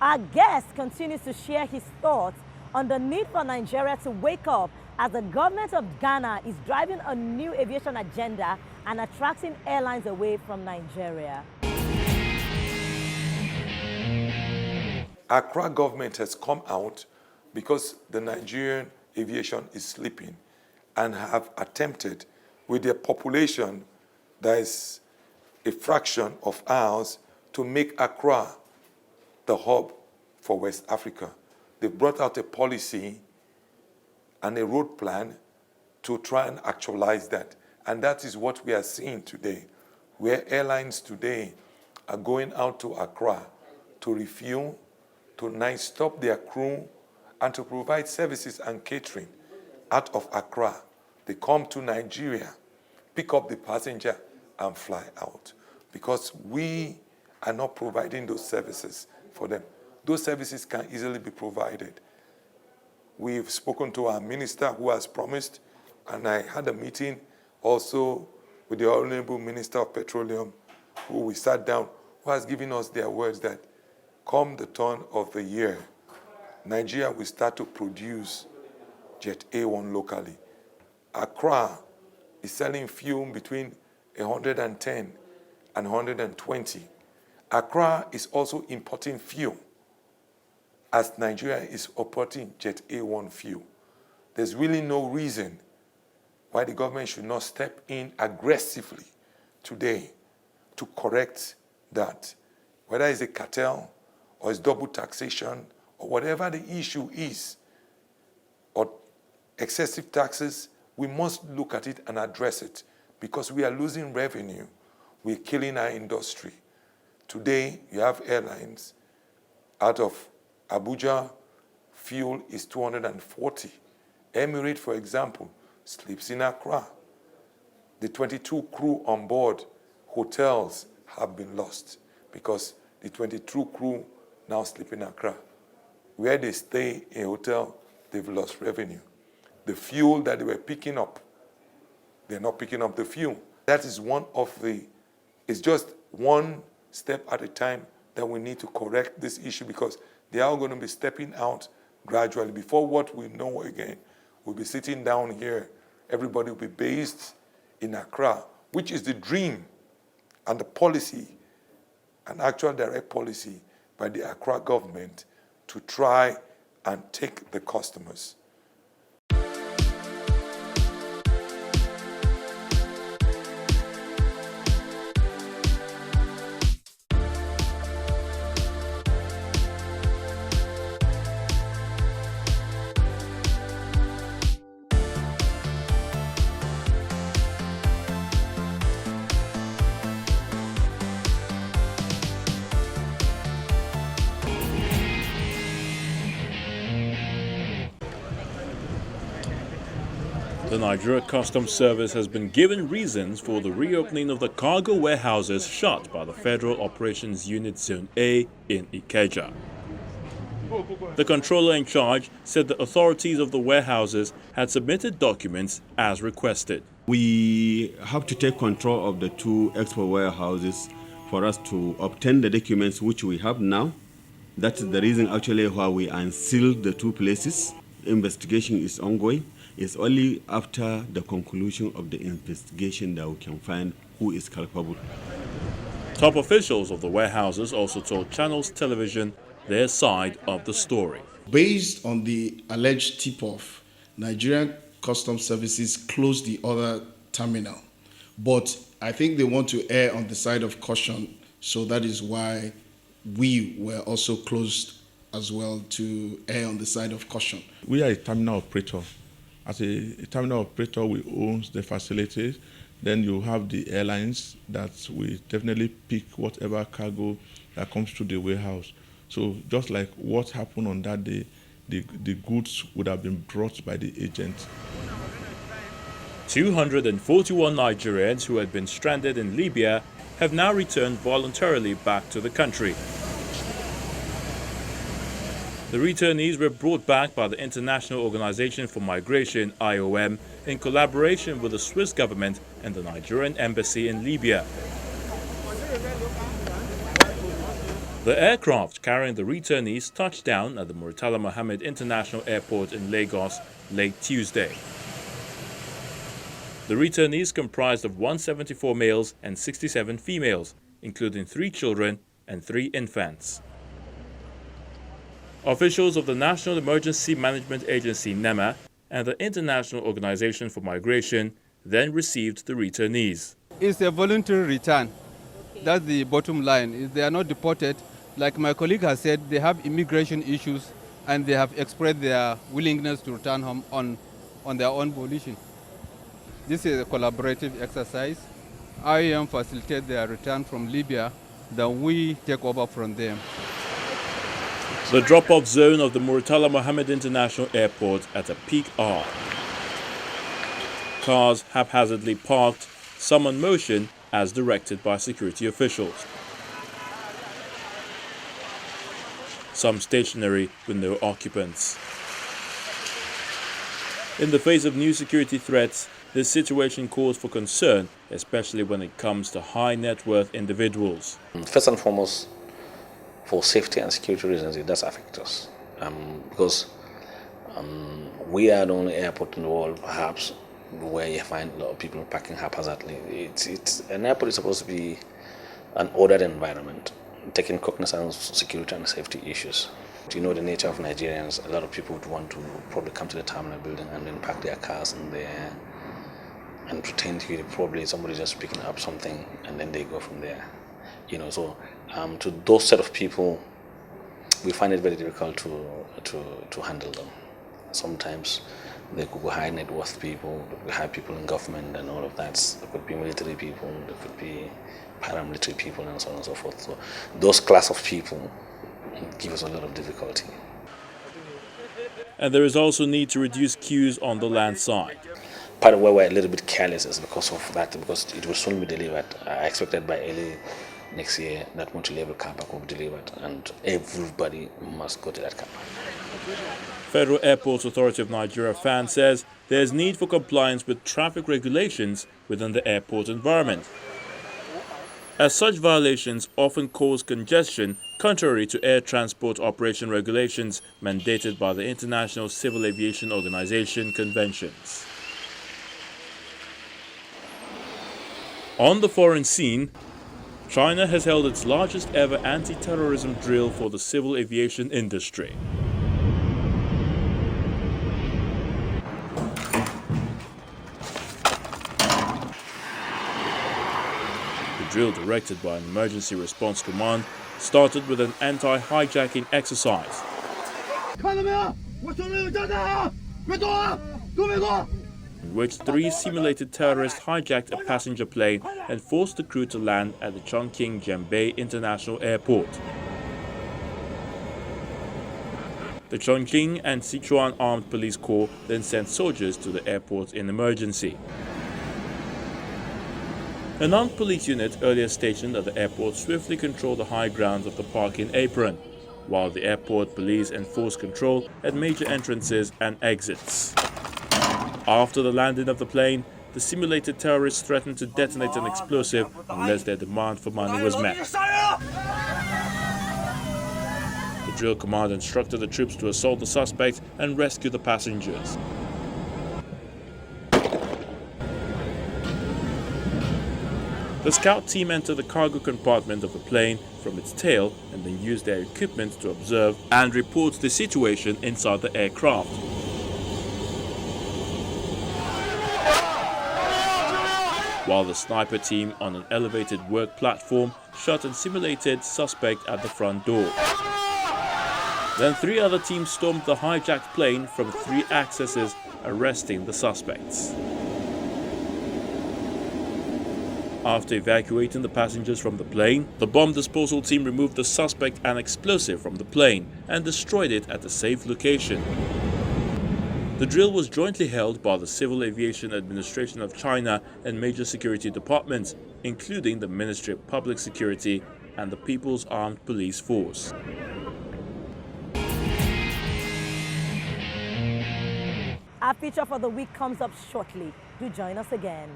Our guest continues to share his thoughts on the need for Nigeria to wake up as the government of Ghana is driving a new aviation agenda and attracting airlines away from Nigeria. Accra government has come out because the Nigerian aviation is sleeping and have attempted with their population that is a fraction of ours to make Accra the hub for West Africa. They brought out a policy and a road plan to try and actualize that. And that is what we are seeing today, where airlines today are going out to Accra to refuel, to night stop their crew, and to provide services and catering out of Accra. They come to Nigeria, pick up the passenger, and fly out. Because we are not providing those services for them. Those services can easily be provided. We've spoken to our minister who has promised, and I had a meeting also with the Honorable Minister of Petroleum, who we sat down, who has given us their words that come the turn of the year, Nigeria will start to produce Jet A1 locally. Accra is selling fuel between 110 and 120. Accra is also importing fuel as Nigeria is importing Jet A1 fuel. There's really no reason why the government should not step in aggressively today to correct that. Whether it's a cartel or it's double taxation or whatever the issue is, or excessive taxes, we must look at it and address it because we are losing revenue. We're killing our industry. Today, you have airlines out of Abuja, fuel is 240. Emirates, for example, sleeps in Accra. The 22 crew on board hotels have been lost because the 22 crew now sleep in Accra. Where they stay in a hotel, they've lost revenue. The fuel that they were picking up, they're not picking up the fuel. That is it's just one step at a time that we need to correct this issue because they are going to be stepping out gradually. Before what we know again, we'll be sitting down here, everybody will be based in Accra, which is the dream and the policy, an actual direct policy by the Accra government to try and take the customers. The Nigeria Customs Service has been given reasons for the reopening of the cargo warehouses shut by the Federal Operations Unit Zone A in Ikeja. The controller in charge said the authorities of the warehouses had submitted documents as requested. We have to take control of the two export warehouses for us to obtain the documents which we have now. That's the reason actually why we unsealed the two places. Investigation is ongoing. It's only after the conclusion of the investigation that we can find who is culpable. Top officials of the warehouses also told Channels Television their side of the story. Based on the alleged tip-off, Nigerian Customs Services closed the other terminal. But I think they want to err on the side of caution, so that is why we were also closed as well, to err on the side of caution. We are a terminal operator. As a terminal operator, we own the facilities. Then you have the airlines that will definitely pick whatever cargo that comes to the warehouse. So just like what happened on that day, the goods would have been brought by the agent. 241 Nigerians who had been stranded in Libya have now returned voluntarily back to the country. The returnees were brought back by the International Organization for Migration, IOM, in collaboration with the Swiss government and the Nigerian embassy in Libya. The aircraft carrying the returnees touched down at the Murtala Mohammed International Airport in Lagos late Tuesday. The returnees comprised of 174 males and 67 females, including 3 children and 3 infants. Officials of the National Emergency Management Agency (NEMA) and the International Organization for Migration then received the returnees. It's a voluntary return. That's the bottom line. If they are not deported, like my colleague has said, they have immigration issues and they have expressed their willingness to return home on their own volition. This is a collaborative exercise. IAM facilitates their return from Libya, then we take over from them. The drop-off zone of the Murtala Mohammed International Airport at a peak hour. Cars haphazardly parked, some on motion as directed by security officials. Some stationary with no occupants. In the face of new security threats, this situation calls for concern, especially when it comes to high net worth individuals. First and foremost, for safety and security reasons, it does affect us. Because we are the only airport in the world, perhaps, where you find a lot of people parking haphazardly. An airport is supposed to be an ordered environment, taking cognizance of security and safety issues. You know the nature of Nigerians, a lot of people would want to probably come to the terminal building and then park their cars in there and pretend to be probably somebody just picking up something and then they go from there. So to those set of people, we find it very difficult to handle them. Sometimes they could be high net worth people, we have people in government and all of that. There could be military people, there could be paramilitary people and so on and so forth. So those class of people give us a lot of difficulty. And there is also need to reduce queues on the land side. Part of where we're a little bit careless is because of that, because it will soon be delivered. I expected by early next year that multi-level car park will be delivered and everybody must go to that car park. Federal Airports Authority of Nigeria (FAN) says there is need for compliance with traffic regulations within the airport environment, as such violations often cause congestion contrary to air transport operation regulations mandated by the International Civil Aviation Organization conventions. On the foreign scene, China has held its largest ever anti-terrorism drill for the civil aviation industry. The drill, directed by an emergency response command, started with an anti-hijacking exercise. In which 3 simulated terrorists hijacked a passenger plane and forced the crew to land at the Chongqing Jianbei International Airport. The Chongqing and Sichuan Armed Police Corps then sent soldiers to the airport in emergency. An armed police unit earlier stationed at the airport swiftly controlled the high grounds of the parking apron, while the airport police enforced control at major entrances and exits. After the landing of the plane, the simulated terrorists threatened to detonate an explosive unless their demand for money was met. The drill command instructed the troops to assault the suspects and rescue the passengers. The scout team entered the cargo compartment of the plane from its tail and then used their equipment to observe and report the situation inside the aircraft. While the sniper team on an elevated work platform shot and simulated suspect at the front door. Then 3 other teams stormed the hijacked plane from 3 accesses, arresting the suspects. After evacuating the passengers from the plane, the bomb disposal team removed the suspect and explosive from the plane and destroyed it at a safe location. The drill was jointly held by the Civil Aviation Administration of China and major security departments, including the Ministry of Public Security and the People's Armed Police Force. Our feature for the week comes up shortly. Do join us again.